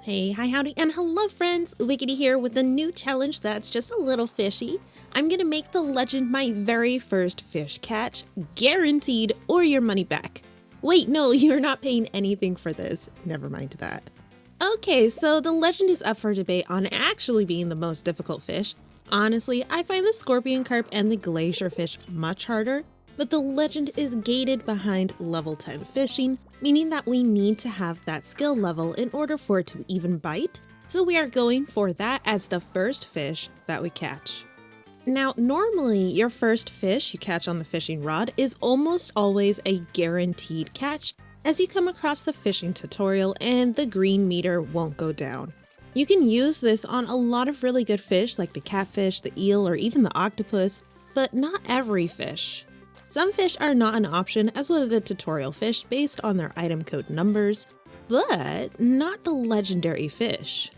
Hey, hi, howdy, and hello friends! Wickedy here with a new challenge that's just a little fishy. I'm gonna make the legend my very first fish catch, guaranteed, or your money back. Wait, no, you're not paying anything for this. Never mind that. Okay, so the legend is up for debate on actually being the most difficult fish. Honestly, I find the scorpion carp and the glacier fish much harder, but the legend is gated behind level 10 fishing, meaning that we need to have that skill level in order for it to even bite, so we are going for that as the first fish that we catch. Now, normally your first fish you catch on the fishing rod is almost always a guaranteed catch, as you come across the fishing tutorial and the green meter won't go down. You can use this on a lot of really good fish like the catfish, the eel, or even the octopus, but not every fish. Some fish are not an option, as well as the tutorial fish based on their item code numbers, but not the legendary fish.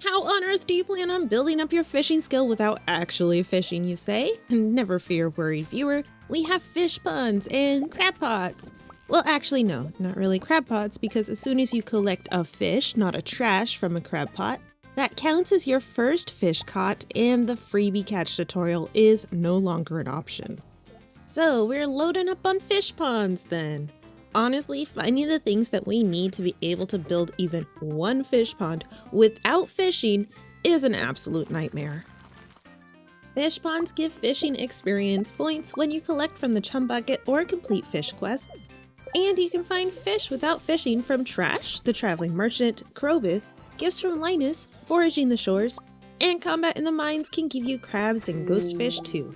How on earth do you plan on building up your fishing skill without actually fishing, you say? Never fear, worried viewer, we have fish ponds and crab pots. Well, actually no, not really crab pots, because as soon as you collect a fish, not a trash, from a crab pot, that counts as your first fish caught and the freebie catch tutorial is no longer an option. So we're loading up on fish ponds then. Honestly, finding the things that we need to be able to build even one fish pond without fishing is an absolute nightmare. Fish ponds give fishing experience points when you collect from the chum bucket or complete fish quests. And you can find fish without fishing from Trash, the Traveling Merchant, Krobus, gifts from Linus, foraging the shores, and combat in the mines can give you crabs and ghost fish too.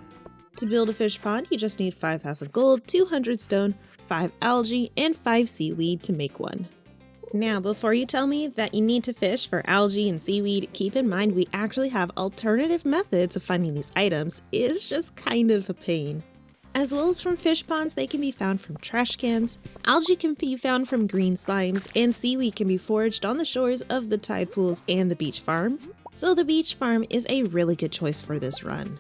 To build a fish pond, you just need 5,000 gold, 200 stone, 5 algae, and 5 seaweed to make one. Now, before you tell me that you need to fish for algae and seaweed, keep in mind we actually have alternative methods of finding these items. It's just kind of a pain. As well as from fish ponds, they can be found from trash cans, algae can be found from green slimes, and seaweed can be foraged on the shores of the tide pools and the beach farm. So the beach farm is a really good choice for this run.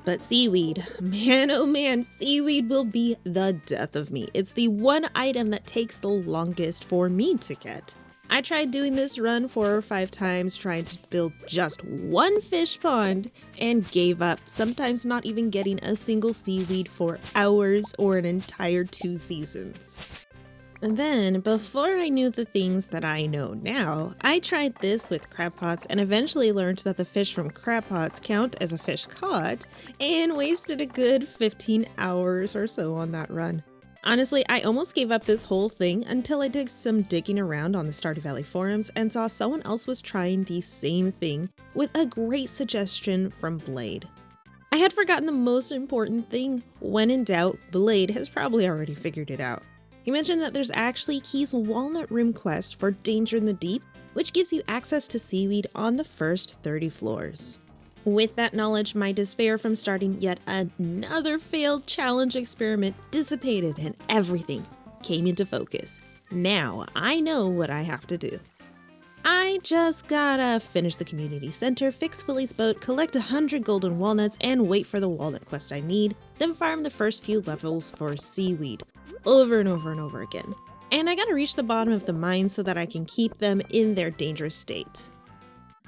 But seaweed, man oh man, seaweed will be the death of me. It's the one item that takes the longest for me to get. I tried doing this run 4 or 5 times trying to build just one fish pond and gave up, sometimes not even getting a single seaweed for hours or an entire 2 seasons. And then, before I knew the things that I know now, I tried this with crab pots and eventually learned that the fish from crab pots count as a fish caught, and wasted a good 15 hours or so on that run. Honestly, I almost gave up this whole thing until I did some digging around on the Stardew Valley forums and saw someone else was trying the same thing with a great suggestion from Blade. I had forgotten the most important thing. When in doubt, Blade has probably already figured it out. He mentioned that there's actually Key's Walnut Room quest for Danger in the Deep, which gives you access to seaweed on the first 30 floors. With that knowledge, my despair from starting yet another failed challenge experiment dissipated and everything came into focus. Now I know what I have to do. I just gotta finish the community center, fix Willie's boat, collect 100 golden walnuts, and wait for the walnut quest I need, then farm the first few levels for seaweed, over and over and over again. And I gotta reach the bottom of the mine so that I can keep them in their dangerous state.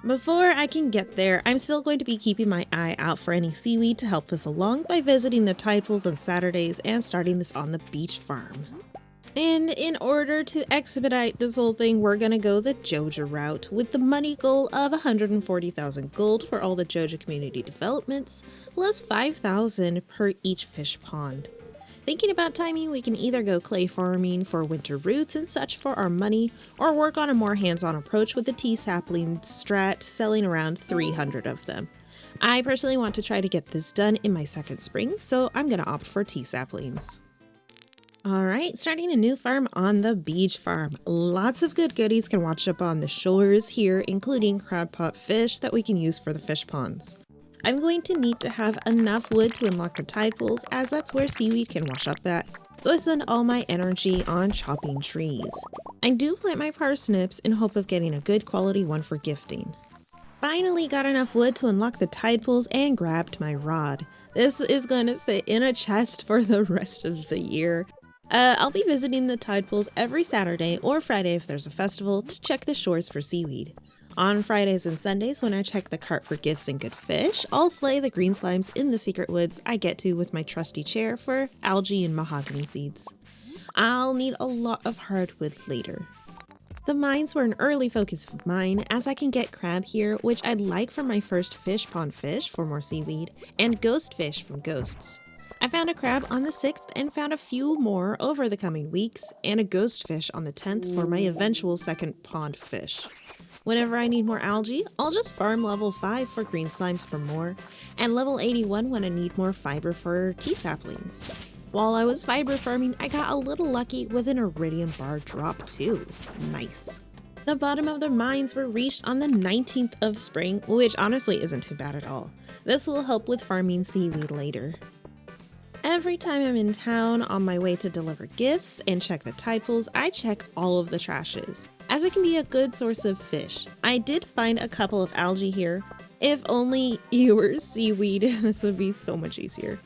Before I can get there, I'm still going to be keeping my eye out for any seaweed to help this along by visiting the tide pools on Saturdays and starting this on the beach farm. And in order to expedite this whole thing, we're gonna go the Joja route with the money goal of 140,000 gold for all the Joja community developments, plus 5,000 per each fish pond. Thinking about timing, we can either go clay farming for winter roots and such for our money, or work on a more hands-on approach with the tea sapling strat, selling around 300 of them. I personally want to try to get this done in my second spring, so I'm gonna opt for tea saplings. Alright, starting a new farm on the beach farm. Lots of good goodies can wash up on the shores here, including crab pot fish that we can use for the fish ponds. I'm going to need to have enough wood to unlock the tide pools, as that's where seaweed can wash up at, so I spend all my energy on chopping trees. I do plant my parsnips in hope of getting a good quality one for gifting. Finally got enough wood to unlock the tide pools and grabbed my rod. This is gonna sit in a chest for the rest of the year. I'll be visiting the tide pools every Saturday or Friday if there's a festival to check the shores for seaweed. On Fridays and Sundays, when I check the cart for gifts and good fish, I'll slay the green slimes in the secret woods I get to with my trusty chair for algae and mahogany seeds. I'll need a lot of hardwood later. The mines were an early focus of mine, as I can get crab here, which I'd like for my first fish pond fish for more seaweed, and ghost fish from ghosts. I found a crab on the 6th and found a few more over the coming weeks, and a ghost fish on the 10th for my eventual second pond fish. Whenever I need more algae, I'll just farm level 5 for green slimes for more, and level 81 when I need more fiber for tea saplings. While I was fiber farming, I got a little lucky with an iridium bar drop too. Nice. The bottom of the mines were reached on the 19th of spring, which honestly isn't too bad at all. This will help with farming seaweed later. Every time I'm in town on my way to deliver gifts and check the tide pools, I check all of the trashes, as it can be a good source of fish. I did find a couple of algae here. If only you were seaweed, this would be so much easier.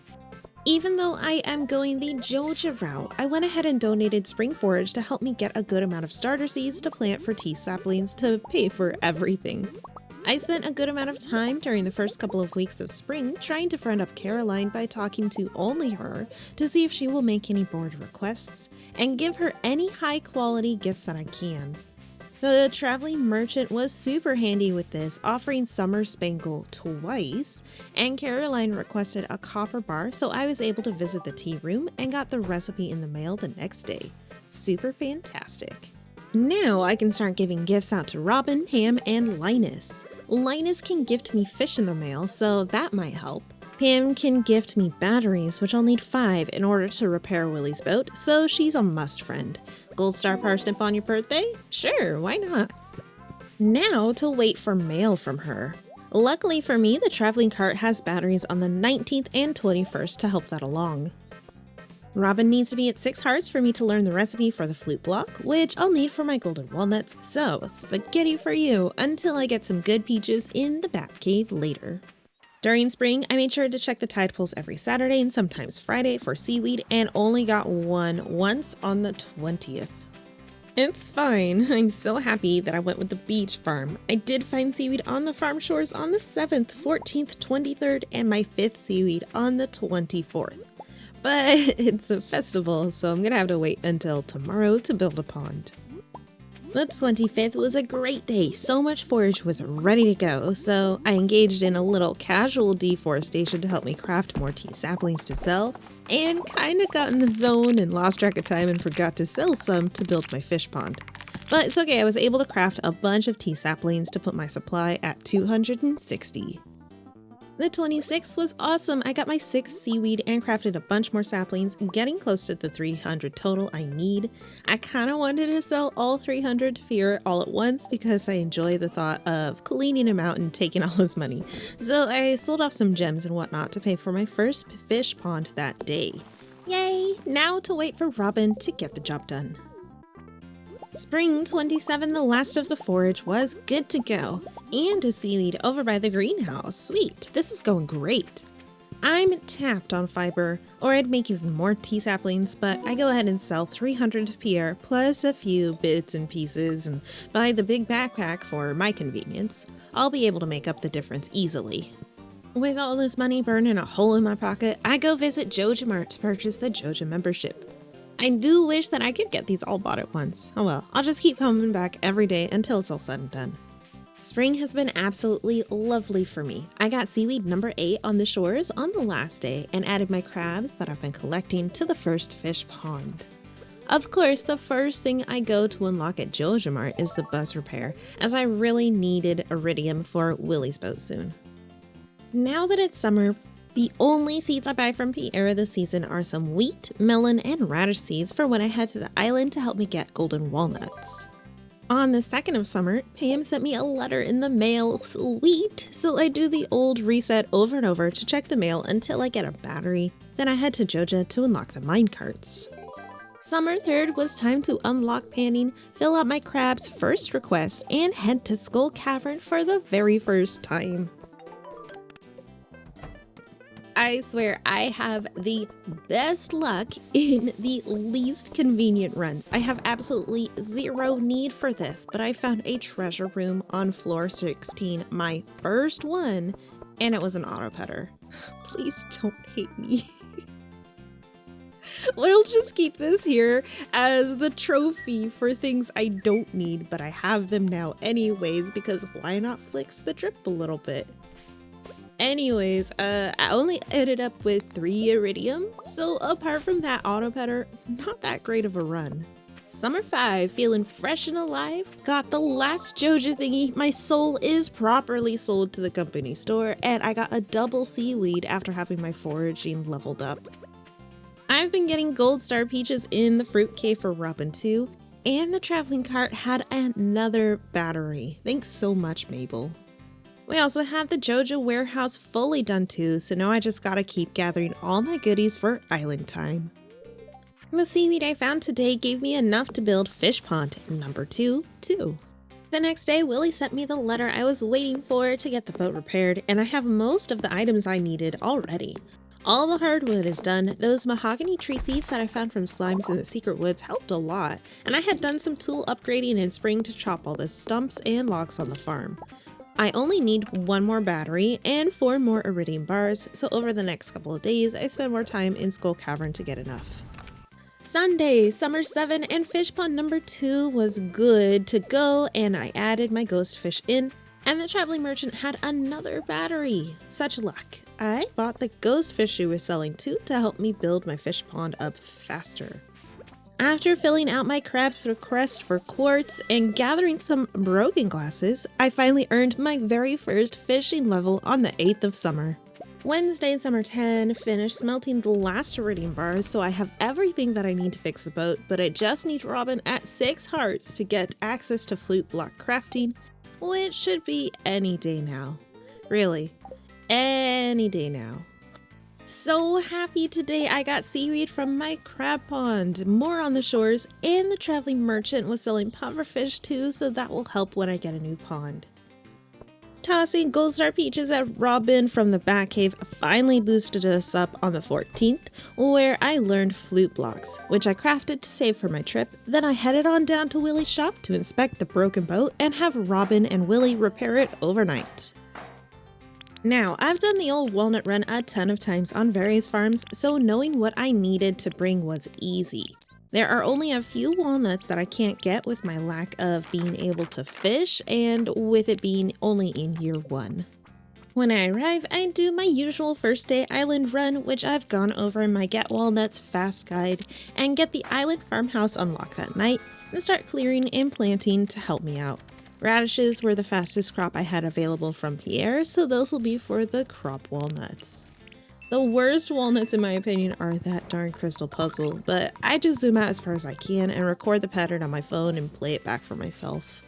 Even though I am going the Joja route, I went ahead and donated spring forage to help me get a good amount of starter seeds to plant for tea saplings to pay for everything. I spent a good amount of time during the first couple of weeks of spring trying to friend up Caroline by talking to only her to see if she will make any board requests and give her any high quality gifts that I can. The traveling merchant was super handy with this, offering Summer Spangle twice, and Caroline requested a copper bar, so I was able to visit the tea room and got the recipe in the mail the next day. Super fantastic. Now I can start giving gifts out to Robin, Pam, and Linus. Linus can gift me fish in the mail, so that might help. Pam can gift me batteries, which I'll need 5 in order to repair Willie's boat, so she's a must friend. Gold Star Parsnip on your birthday? Sure, why not? Now to wait for mail from her. Luckily for me, the traveling cart has batteries on the 19th and 21st to help that along. Robin needs to be at 6 hearts for me to learn the recipe for the flute block, which I'll need for my golden walnuts, so spaghetti for you until I get some good peaches in the Bat Cave later. During spring, I made sure to check the tide pools every Saturday and sometimes Friday for seaweed and only got one once on the 20th. It's fine. I'm so happy that I went with the beach farm. I did find seaweed on the farm shores on the 7th, 14th, 23rd, and my 5th seaweed on the 24th. But it's a festival, so I'm gonna have to wait until tomorrow to build a pond. The 25th was a great day. So much forage was ready to go, so I engaged in a little casual deforestation to help me craft more tea saplings to sell, and kinda got in the zone and lost track of time and forgot to sell some to build my fish pond. But it's okay, I was able to craft a bunch of tea saplings to put my supply at 260. The 26th was awesome. I got my 6th seaweed and crafted a bunch more saplings, getting close to the 300 total I need. I kind of wanted to sell all 300 here all at once because I enjoy the thought of cleaning him out and taking all his money. So I sold off some gems and whatnot to pay for my first fish pond that day. Yay! Now to wait for Robin to get the job done. Spring 27, the last of the forage, was good to go. And a seaweed over by the greenhouse. Sweet, this is going great. I'm tapped on fiber, or I'd make even more tea saplings, but I go ahead and sell 300 PR plus a few bits and pieces and buy the big backpack for my convenience. I'll be able to make up the difference easily. With all this money burning a hole in my pocket, I go visit Joja Mart to purchase the Joja membership. I do wish that I could get these all bought at once. Oh well, I'll just keep coming back every day until it's all said and done. Spring has been absolutely lovely for me. I got seaweed number 8 on the shores on the last day and added my crabs that I've been collecting to the first fish pond. Of course, the first thing I go to unlock at Joja Mart is the bus repair, as I really needed iridium for Willie's boat soon. Now that it's summer, the only seeds I buy from Pierre this season are some wheat, melon, and radish seeds for when I head to the island to help me get golden walnuts. On the 2nd of summer, Pam sent me a letter in the mail, sweet, so I do the old reset over and over to check the mail until I get a battery, then I head to Joja to unlock the minecarts. Summer 3rd was time to unlock panning, fill out my crab's first request, and head to Skull Cavern for the very first time. I swear I have the best luck in the least convenient runs. I have absolutely zero need for this, but I found a treasure room on floor 16, my first one, and it was an auto petter. Please don't hate me. We'll just keep this here as the trophy for things I don't need, but I have them now anyways, because why not flex the drip a little bit? Anyways, I only ended up with 3 iridium, so apart from that auto petter, not that great of a run. Summer 5, feeling fresh and alive, got the last Joja thingy. My soul is properly sold to the company store, and I got a double seaweed after having my foraging leveled up. I've been getting gold star peaches in the fruit cave for Robin too, and the traveling cart had another battery. Thanks so much, Mabel. We also had the Joja warehouse fully done too, so now I just gotta keep gathering all my goodies for island time. The seaweed I found today gave me enough to build fish pond number 2 too. The next day, Willie sent me the letter I was waiting for to get the boat repaired, and I have most of the items I needed already. All the hardwood is done. Those mahogany tree seeds that I found from slimes in the secret woods helped a lot, and I had done some tool upgrading in spring to chop all the stumps and logs on the farm. I only need 1 more battery and 4 more iridium bars, so over the next couple of days, I spend more time in Skull Cavern to get enough. Sunday, Summer 7 and fish pond number 2 was good to go, and I added my ghost fish in, and the traveling merchant had another battery. Such luck. I bought the ghost fish she was selling too to help me build my fish pond up faster. After filling out my crab's request for quartz and gathering some broken glasses, I finally earned my very first fishing level on the 8th of summer. Wednesday, Summer 10, finished smelting the last iridium bars, so I have everything that I need to fix the boat, but I just need Robin at 6 hearts to get access to flute block crafting, which should be any day now. Really, any day now. So happy today I got seaweed from my crab pond, more on the shores, and the traveling merchant was selling pufferfish too, so that will help when I get a new pond. Tossing gold star peaches at Robin from the back cave finally boosted us up on the 14th, where I learned flute blocks, which I crafted to save for my trip. Then I headed on down to Willie's shop to inspect the broken boat and have Robin and Willie repair it overnight. Now, I've done the old Walnut Run a ton of times on various farms, so knowing what I needed to bring was easy. There are only a few walnuts that I can't get with my lack of being able to fish and with it being only in year 1. When I arrive, I do my usual first day island run, which I've gone over in my Get Walnuts fast guide, and get the island farmhouse unlocked that night and start clearing and planting to help me out. Radishes were the fastest crop I had available from Pierre, so those will be for the crop walnuts. The worst walnuts in my opinion are that darn crystal puzzle, but I just zoom out as far as I can and record the pattern on my phone and play it back for myself.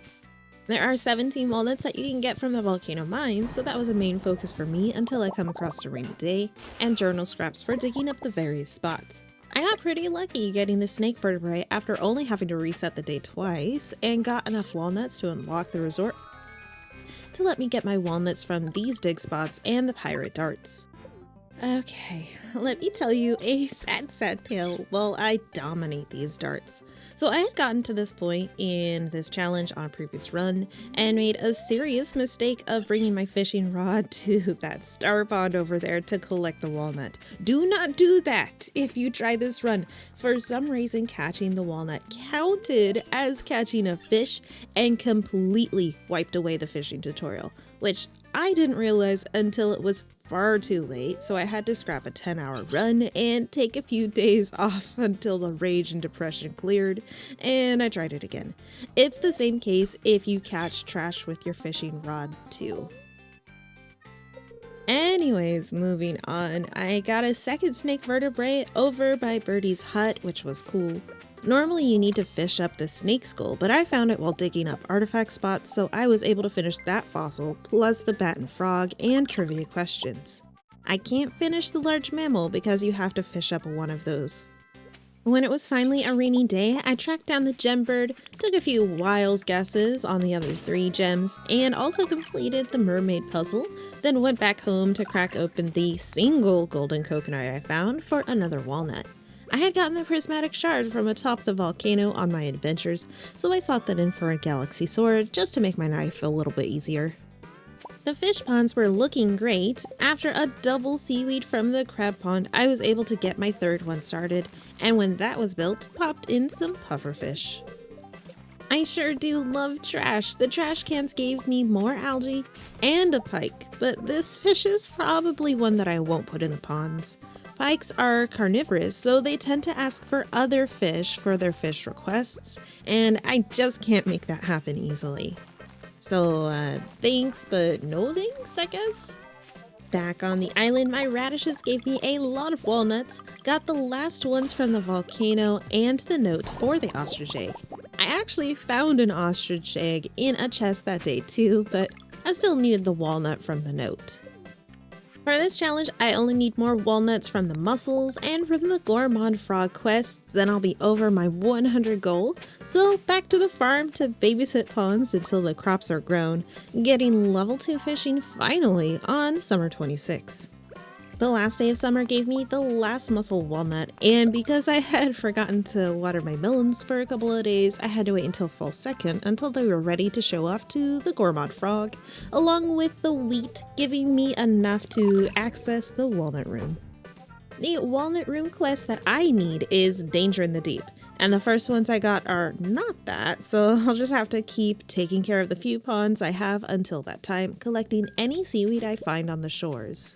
There are 17 walnuts that you can get from the volcano mines, so that was a main focus for me until I come across a rainy day, and journal scraps for digging up the various spots. I got pretty lucky getting the snake vertebrae after only having to reset the day twice, and got enough walnuts to unlock the resort to let me get my walnuts from these dig spots and the pirate darts. Okay, let me tell you a sad tale while I dominate these darts. So I had gotten to this point in this challenge on a previous run and made a serious mistake of bringing my fishing rod to that star pond over there to collect the walnut. Do not do that if you try this run. For some reason, catching the walnut counted as catching a fish and completely wiped away the fishing tutorial, which I didn't realize until it was far too late, so I had to scrap a 10-hour run and take a few days off until the rage and depression cleared, and I tried it again. It's the same case if you catch trash with your fishing rod too. Anyways, moving on, I got a second snake vertebrae over by Birdie's hut, which was cool. Normally you need to fish up the snake skull, but I found it while digging up artifact spots, so I was able to finish that fossil, plus the bat and frog, and trivia questions. I can't finish the large mammal because you have to fish up one of those. When it was finally a rainy day, I tracked down the gem bird, took a few wild guesses on the other 3 gems, and also completed the mermaid puzzle, then went back home to crack open the single golden coconut I found for another walnut. I had gotten the prismatic shard from atop the volcano on my adventures, so I swapped that in for a galaxy sword just to make my knife a little bit easier. The fish ponds were looking great. After a double seaweed from the crab pond, I was able to get my 3rd one started, and when that was built, popped in some pufferfish. I sure do love trash. The trash cans gave me more algae and a pike, but this fish is probably one that I won't put in the ponds. Pikes are carnivorous, so they tend to ask for other fish for their fish requests, and I just can't make that happen easily. So, thanks, but no thanks, I guess? Back on the island, my radishes gave me a lot of walnuts, got the last ones from the volcano, and the note for the ostrich egg. I actually found an ostrich egg in a chest that day too, but I still needed the walnut from the note. For this challenge, I only need more walnuts from the mussels and from the gourmand frog quests, then I'll be over my 100 goal. So back to the farm to babysit ponds until the crops are grown, getting level 2 fishing finally on summer 26. The last day of summer gave me the last mussel walnut, and because I had forgotten to water my melons for a couple of days, I had to wait until fall 2nd until they were ready to show off to the gourmand frog, along with the wheat giving me enough to access the Walnut Room. The Walnut Room quest that I need is Danger in the Deep, and the first ones I got are not that, so I'll just have to keep taking care of the few ponds I have until that time, collecting any seaweed I find on the shores.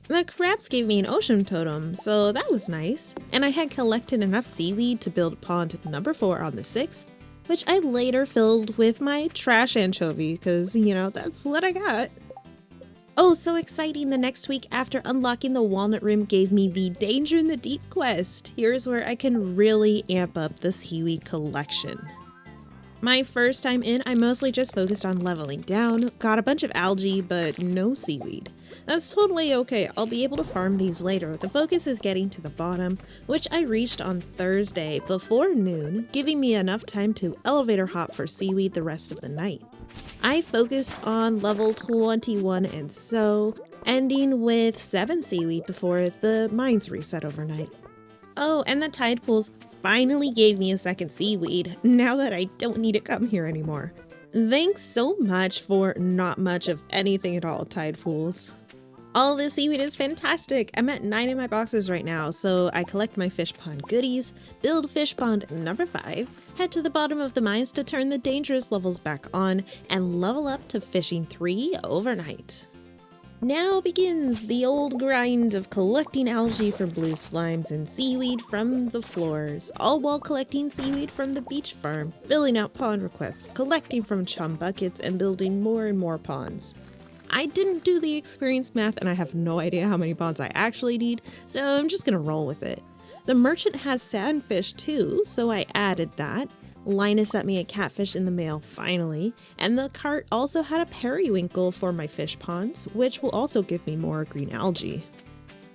The crabs gave me an ocean totem, so that was nice, and I had collected enough seaweed to build pond number 4 on the 6th, which I later filled with my trash anchovy, because, that's what I got. Oh, so exciting! The next week after unlocking the Walnut Room gave me the Danger in the Deep quest. Here's where I can really amp up the seaweed collection. My first time in, I mostly just focused on leveling down, got a bunch of algae, but no seaweed. That's totally okay, I'll be able to farm these later. The focus is getting to the bottom, which I reached on Thursday before noon, giving me enough time to elevator hop for seaweed the rest of the night. I focused on level 21 and so, ending with 7 seaweed before the mines reset overnight. Oh, and the tide pools finally gave me a 2nd seaweed, now that I don't need to come here anymore. Thanks so much for not much of anything at all, tide pools. All this seaweed is fantastic. I'm at 9 in my boxes right now, so I collect my fish pond goodies, build fish pond number 5, head to the bottom of the mines to turn the dangerous levels back on, and level up to fishing 3 overnight. Now begins the old grind of collecting algae from blue slimes and seaweed from the floors, all while collecting seaweed from the beach farm, filling out pond requests, collecting from chum buckets, and building more and more ponds. I didn't do the experience math and I have no idea how many ponds I actually need, so I'm just gonna roll with it. The merchant has sandfish too, so I added that. Linus sent me a catfish in the mail finally, and the cart also had a periwinkle for my fish ponds, which will also give me more green algae.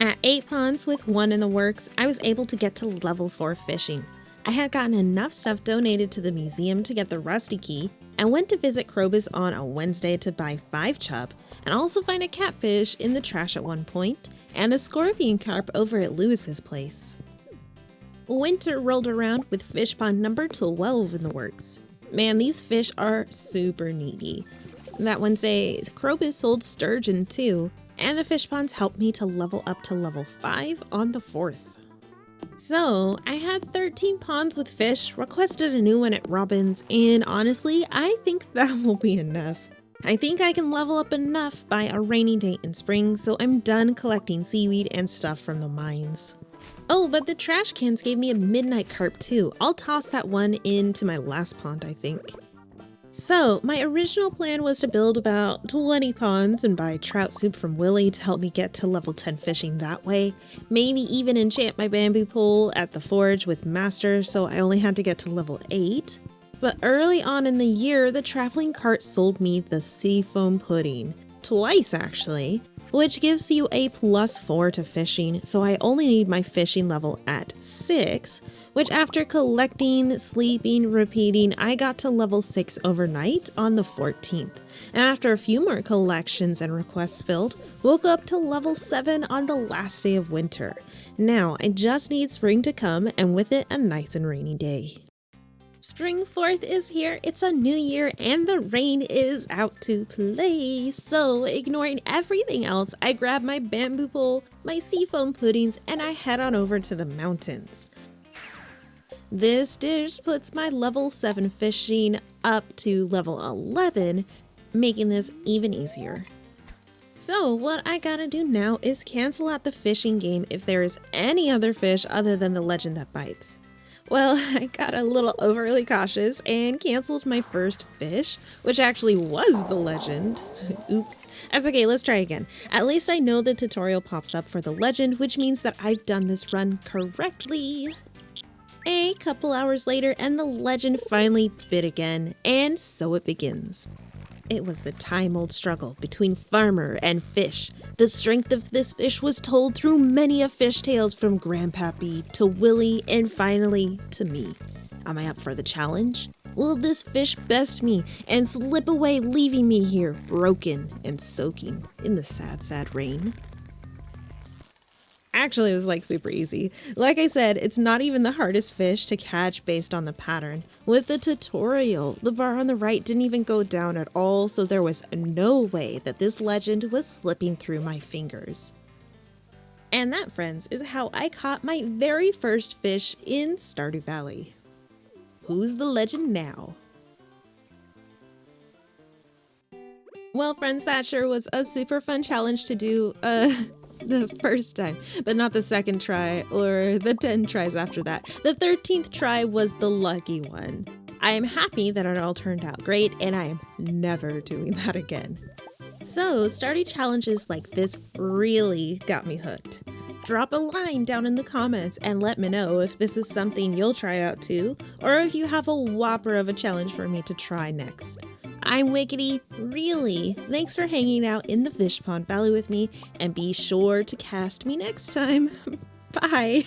At 8 ponds with 1 in the works, I was able to get to level 4 fishing. I had gotten enough stuff donated to the museum to get the rusty key, and went to visit Krobus on a Wednesday to buy 5 chub, and also find a catfish in the trash at one point, and a scorpion carp over at Lewis's place. Winter rolled around with fish pond number 12 in the works. Man, these fish are super needy. That Wednesday, Krobus sold sturgeon too, and the fish ponds helped me to level up to level 5 on the 4th. So, I had 13 ponds with fish, requested a new one at Robin's, and honestly, I think that will be enough. I think I can level up enough by a rainy day in spring, so I'm done collecting seaweed and stuff from the mines. Oh, but the trash cans gave me a midnight carp too. I'll toss that one into my last pond, I think. So, my original plan was to build about 20 ponds and buy trout soup from Willie to help me get to level 10 fishing that way. Maybe even enchant my bamboo pole at the forge with master so I only had to get to level 8. But early on in the year, the traveling cart sold me the seafoam pudding. twice actually, which gives you a +4 to fishing, so I only need my fishing level at 6, which after collecting, sleeping, repeating, I got to level 6 overnight on the 14th. And after a few more collections and requests filled, woke up to level 7 on the last day of winter. Now I just need spring to come, and with it a nice and rainy day. Spring 4th is here, it's a new year, and the rain is out to play. So ignoring everything else, I grab my bamboo pole, my seafoam puddings, and I head on over to the mountains. This dish puts my level 7 fishing up to level 11, making this even easier. So what I gotta do now is cancel out the fishing game if there is any other fish other than the legend that bites. Well, I got a little overly cautious and canceled my first fish, which actually was the legend. Oops. That's okay, let's try again. At least I know the tutorial pops up for the legend, which means that I've done this run correctly. A couple hours later, and the legend finally bit again, and so it begins. It was the time-old struggle between farmer and fish. The strength of this fish was told through many of fish tales from Grandpappy to Willie and finally to me. Am I up for the challenge? Will this fish best me and slip away, leaving me here broken and soaking in the sad, sad rain? Actually, it was like super easy. Like I said, it's not even the hardest fish to catch based on the pattern. With the tutorial, the bar on the right didn't even go down at all, so there was no way that this legend was slipping through my fingers. And that, friends, is how I caught my very first fish in Stardew Valley. Who's the legend now? Well, friends, that sure was a super fun challenge to do, the first time, but not the second try or the 10 tries after that. The 13th try was the lucky one. I am happy that it all turned out great, and I am never doing that again. So, Stardew challenges like this really got me hooked. Drop a line down in the comments and let me know if this is something you'll try out too, or if you have a whopper of a challenge for me to try next. I'm Wickedy, really. Thanks for hanging out in the Fish Pond Valley with me, and be sure to cast me next time. Bye!